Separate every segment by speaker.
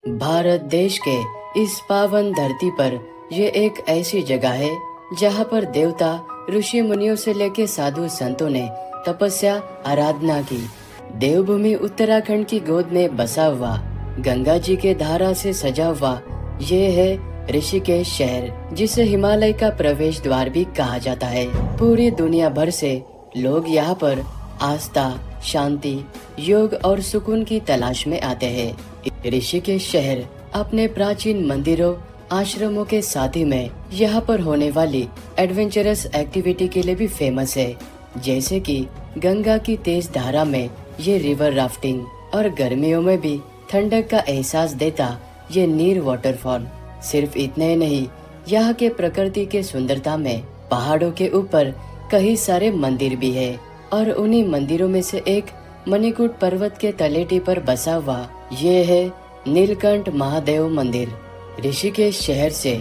Speaker 1: भारत देश के इस पावन धरती पर ये एक ऐसी जगह है जहाँ पर देवता, ऋषि मुनियों से लेके साधु संतों ने तपस्या, आराधना की। देवभूमि उत्तराखंड की गोद में बसा हुआ, गंगा जी के धारा से सजा हुआ ये है ऋषिकेश शहर, जिसे हिमालय का प्रवेश द्वार भी कहा जाता है। पूरी दुनिया भर से लोग यहाँ पर आस्था, शांति, योग और सुकून की तलाश में आते हैं। ऋषिकेश शहर अपने प्राचीन मंदिरों, आश्रमों के साथ ही में यहाँ पर होने वाली एडवेंचरस एक्टिविटी के लिए भी फेमस है, जैसे कि गंगा की तेज धारा में ये रिवर राफ्टिंग और गर्मियों में भी ठंडक का एहसास देता ये नीर वाटरफॉल। सिर्फ इतने ही नहीं, यहाँ के प्रकृति के सुंदरता में पहाड़ों के ऊपर कई सारे मंदिर भी है और उन्हीं मंदिरों में से एक मणिकूट पर्वत के तलेटी पर बसा हुआ ये है नीलकंठ महादेव मंदिर। ऋषिकेश शहर से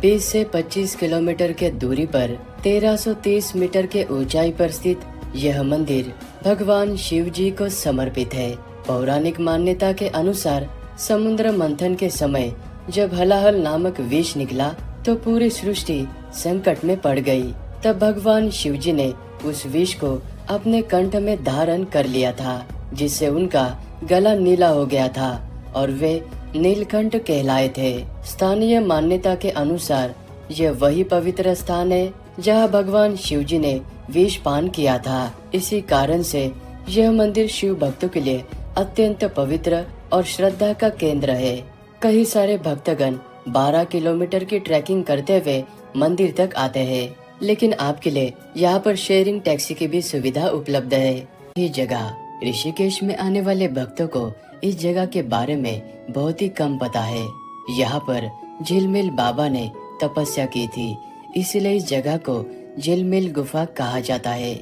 Speaker 1: 20 से 25 किलोमीटर के दूरी पर 1330 मीटर के ऊंचाई पर स्थित यह मंदिर भगवान शिव जी को समर्पित है। पौराणिक मान्यता के अनुसार समुद्र मंथन के समय जब हलाहल नामक विष निकला तो पूरी सृष्टि संकट में पड़ गई। तब भगवान शिव जी ने उस विष को अपने कंठ में धारण कर लिया था, जिससे उनका गला नीला हो गया था और वे नीलकंठ कहलाए थे। स्थानीय मान्यता के अनुसार यह वही पवित्र स्थान है जहां भगवान शिव जी ने विष पान किया था। इसी कारण से यह मंदिर शिव भक्तों के लिए अत्यंत पवित्र और श्रद्धा का केंद्र है। कई सारे भक्तगण 12 किलोमीटर की ट्रैकिंग करते हुए मंदिर तक आते हैं, लेकिन आपके लिए यहाँ पर शेयरिंग टैक्सी की भी सुविधा उपलब्ध है। ये जगह ऋषिकेश में आने वाले भक्तों को इस जगह के बारे में बहुत ही कम पता है। यहाँ पर झिलमिल बाबा ने तपस्या की थी, इसलिए इस जगह को झिलमिल गुफा कहा जाता है।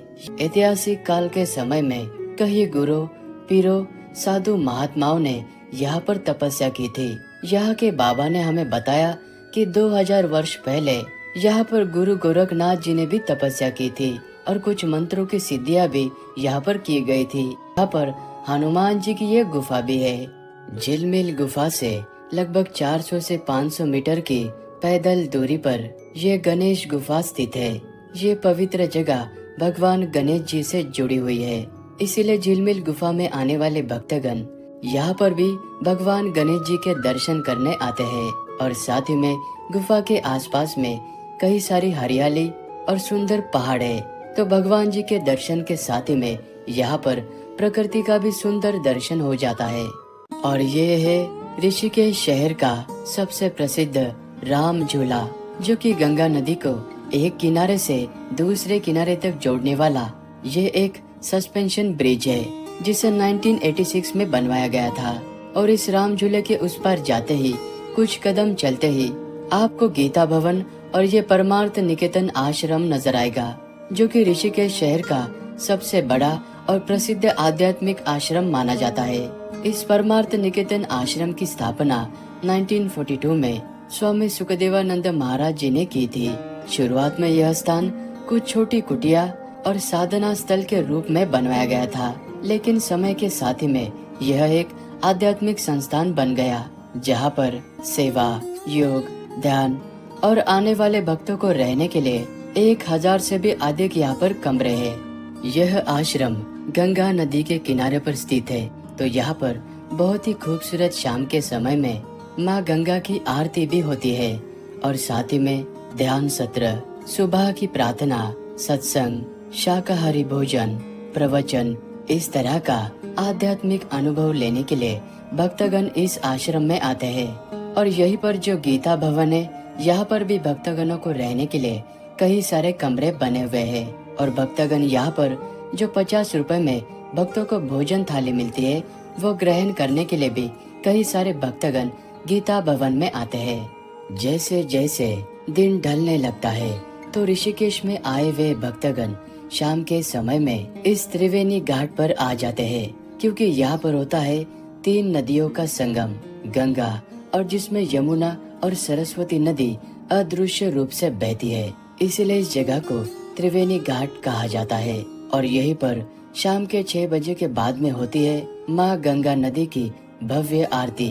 Speaker 1: ऐतिहासिक काल के समय में कई गुरु, पीरों, साधु महात्माओं ने यहाँ पर तपस्या की थी। यहाँ के बाबा ने हमें बताया कि 2000 वर्ष पहले यहाँ पर गुरु गोरखनाथ जी ने भी तपस्या की थी और कुछ मंत्रों की सिद्धियां भी यहाँ पर की गई थी। यहाँ पर हनुमान जी की ये गुफा भी है। झिलमिल गुफा से लगभग 400 से 500 मीटर की पैदल दूरी पर ये गणेश गुफा स्थित है। ये पवित्र जगह भगवान गणेश जी से जुड़ी हुई है, इसीलिए झिलमिल गुफा में आने वाले भक्तगण यहाँ पर भी भगवान गणेश जी के दर्शन करने आते हैं। और साथ ही में गुफा के आसपास में कई सारी हरियाली और सुंदर पहाड़ है, तो भगवान जी के दर्शन के साथ ही में यहाँ पर प्रकृति का भी सुंदर दर्शन हो जाता है। और ये है ऋषिकेश शहर का सबसे प्रसिद्ध राम झूला, जो कि गंगा नदी को एक किनारे से दूसरे किनारे तक जोड़ने वाला ये एक सस्पेंशन ब्रिज है, जिसे 1986 में बनवाया गया था। और इस राम झूले के उस पार जाते ही कुछ कदम चलते ही आपको गीता भवन और ये परमार्थ निकेतन आश्रम नजर आएगा, जो कि ऋषिकेश शहर का सबसे बड़ा और प्रसिद्ध आध्यात्मिक आश्रम माना जाता है। इस परमार्थ निकेतन आश्रम की स्थापना 1942 में स्वामी सुखदेवानंद महाराज जी ने की थी। शुरुआत में यह स्थान कुछ छोटी कुटिया और साधना स्थल के रूप में बनवाया गया था, लेकिन समय के साथ ही में यह एक आध्यात्मिक संस्थान बन गया, जहाँ पर सेवा, योग, ध्यान और आने वाले भक्तों को रहने के लिए 1000 से भी अधिक यहाँ पर कमरे हैं। यह आश्रम गंगा नदी के किनारे पर स्थित है, तो यहाँ पर बहुत ही खूबसूरत शाम के समय में माँ गंगा की आरती भी होती है और साथ ही में ध्यान सत्र, सुबह की प्रार्थना, सत्संग, शाकाहारी भोजन, प्रवचन, इस तरह का आध्यात्मिक अनुभव लेने के लिए भक्तगण इस आश्रम में आते हैं। और यहीं पर जो गीता भवन है, यहाँ पर भी भक्तगणों को रहने के लिए कई सारे कमरे बने हुए हैं और भक्तगण यहाँ पर जो 50 रुपए में भक्तों को भोजन थाली मिलती है, वो ग्रहण करने के लिए भी कई सारे भक्तगण गीता भवन में आते हैं। जैसे जैसे दिन ढलने लगता है तो ऋषिकेश में आए हुए भक्तगण शाम के समय में इस त्रिवेणी घाट पर आ जाते हैं, क्योंकि यहाँ पर होता है 3 नदियों का संगम, गंगा, और जिसमें यमुना और सरस्वती नदी अदृश्य रूप से बहती है। इसलिए इस जगह को त्रिवेणी घाट कहा जाता है। और यहीं पर शाम के 6 बजे के बाद में होती है माँ गंगा नदी की भव्य आरती,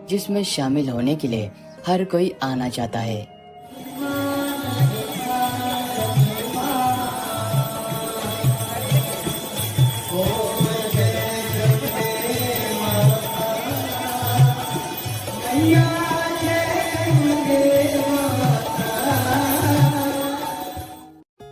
Speaker 1: जिसमें शामिल होने के लिए हर कोई आना चाहता है।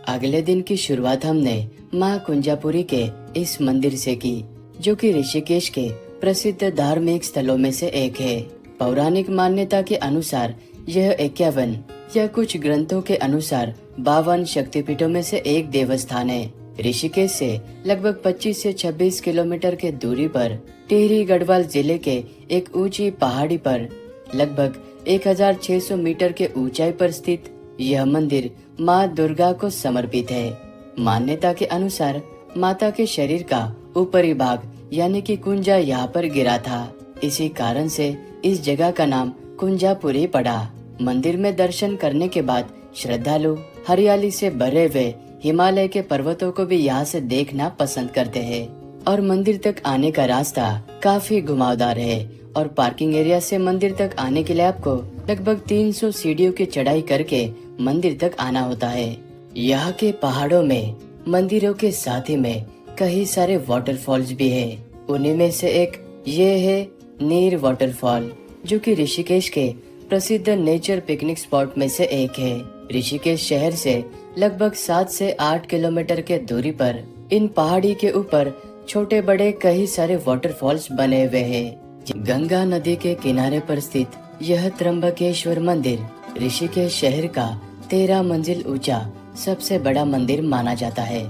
Speaker 1: अगले दिन की शुरुआत हमने माँ कुंजापुरी के इस मंदिर से की, जो कि ऋषिकेश के प्रसिद्ध धार्मिक स्थलों में से एक है। पौराणिक मान्यता के अनुसार यह 51 या कुछ ग्रंथों के अनुसार 52 शक्तिपीठों में से एक देवस्थान है। ऋषिकेश से लगभग 25 से 26 किलोमीटर के दूरी पर टिहरी गढ़वाल जिले के एक ऊंची पहाड़ी पर लगभग 1600 मीटर के ऊंचाई पर स्थित यह मंदिर माँ दुर्गा को समर्पित है। मान्यता के अनुसार माता के शरीर का ऊपरी भाग यानी कि कुंजा यहाँ पर गिरा था। इसी कारण से इस जगह का नाम कुंजापुरी पड़ा। मंदिर में दर्शन करने के बाद श्रद्धालु हरियाली से भरे हुए हिमालय के पर्वतों को भी यहाँ से देखना पसंद करते हैं। और मंदिर तक आने का रास्ता काफी घुमावदार है और पार्किंग एरिया से मंदिर तक आने के लिए आपको लगभग 300 सीढ़ियों की चढ़ाई करके मंदिर तक आना होता है। यहाँ के पहाड़ों में मंदिरों के साथ ही में कई सारे वाटरफॉल्स भी है। उन्हीं में से एक ये है नीर वाटरफॉल, जो कि ऋषिकेश के प्रसिद्ध नेचर पिकनिक स्पॉट में से एक है। ऋषिकेश शहर से लगभग 7 से 8 किलोमीटर के दूरी पर इन पहाड़ी के ऊपर छोटे बड़े कई सारे वाटरफॉल्स बने हुए हैं। गंगा नदी के किनारे पर स्थित यह त्र्यंबकेश्वर मंदिर ऋषिकेश शहर का 13 मंजिल ऊंचा सबसे बड़ा मंदिर माना जाता है।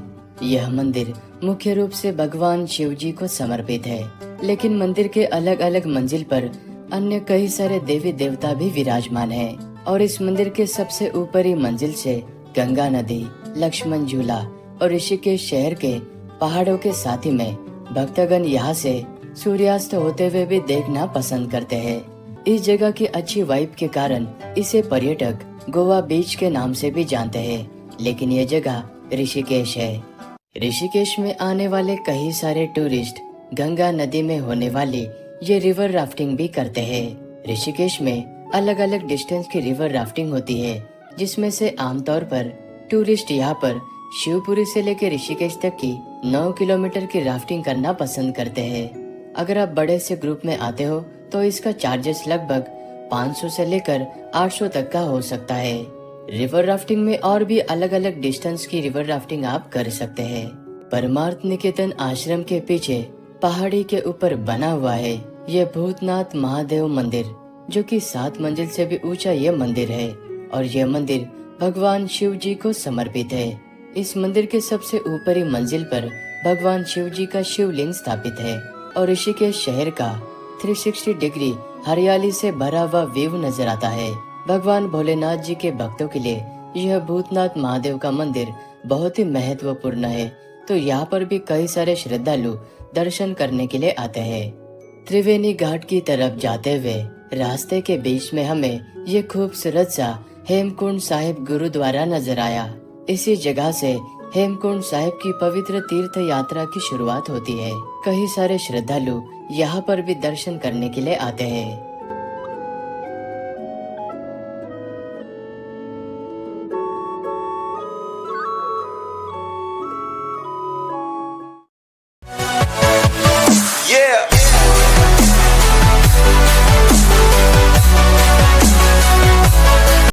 Speaker 1: यह मंदिर मुख्य रूप से भगवान शिव जी को समर्पित है, लेकिन मंदिर के अलग अलग मंजिल पर अन्य कई सारे देवी देवता भी विराजमान हैं। और इस मंदिर के सबसे ऊपरी मंजिल से गंगा नदी, लक्ष्मण झूला और ऋषिकेश शहर के पहाड़ों के साथ ही में भक्तगण यहाँ से सूर्यास्त होते हुए भी देखना पसंद करते हैं। इस जगह की अच्छी वाइब के कारण इसे पर्यटक गोवा बीच के नाम से भी जानते हैं, लेकिन यह जगह ऋषिकेश है। ऋषिकेश में आने वाले कई सारे टूरिस्ट गंगा नदी में होने वाली ये रिवर राफ्टिंग भी करते हैं। ऋषिकेश में अलग अलग डिस्टेंस की रिवर राफ्टिंग होती है, जिसमें से आमतौर पर टूरिस्ट यहाँ पर शिवपुरी से लेकर ऋषिकेश तक की 9 किलोमीटर की राफ्टिंग करना पसंद करते हैं। अगर आप बड़े से ग्रुप में आते हो तो इसका चार्जेस लगभग 500 से लेकर 800 तक का हो सकता है। रिवर राफ्टिंग में और भी अलग अलग डिस्टेंस की रिवर राफ्टिंग आप कर सकते हैं। परमार्थ निकेतन आश्रम के पीछे पहाड़ी के ऊपर बना हुआ है ये भूतनाथ महादेव मंदिर, जो कि 7 मंजिल से भी ऊंचा ये मंदिर है और यह मंदिर भगवान शिव जी को समर्पित है। इस मंदिर के सबसे ऊपरी मंजिल पर भगवान शिव जी का शिवलिंग स्थापित है और ऋषिकेश शहर का 360 डिग्री हरियाली से भरा हुआ व्यू नजर आता है। भगवान भोलेनाथ जी के भक्तों के लिए यह भूतनाथ महादेव का मंदिर बहुत ही महत्वपूर्ण है, तो यहाँ पर भी कई सारे श्रद्धालु दर्शन करने के लिए आते हैं। त्रिवेणी घाट की तरफ जाते हुए रास्ते के बीच में हमें ये खूबसूरत सा हेमकुंड साहिब गुरुद्वारा नजर आया। इसी जगह से हेमकुंड साहिब की पवित्र तीर्थ यात्रा की शुरुआत होती है। कई सारे श्रद्धालु यहाँ पर भी दर्शन करने के लिए आते हैं।